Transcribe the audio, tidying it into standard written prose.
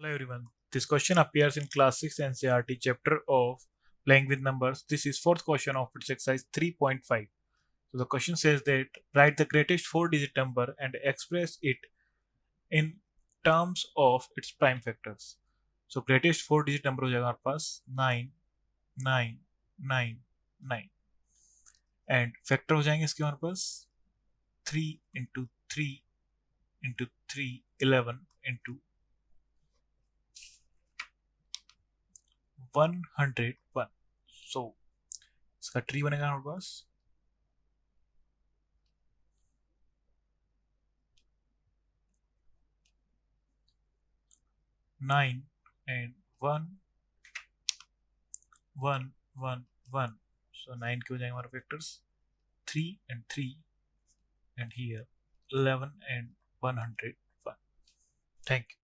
Hello everyone. This question appears in Class 6 NCERT chapter of Playing with Numbers. This is fourth question of its exercise 3.5. So the question says that write the greatest four-digit number and express it in terms of its prime factors. So greatest four-digit number हो जाएगा हमारे पास 9999 and factor हो जाएंगे इसके हमारे पास 3 into 3 into 3 11 into 101. So इसका tree बनेगा हमारे पास 9 and 1 1 1 1. So 9 के हो जाएंगे हमारे factors 3 and 3 and here 11 and 101. Thank you.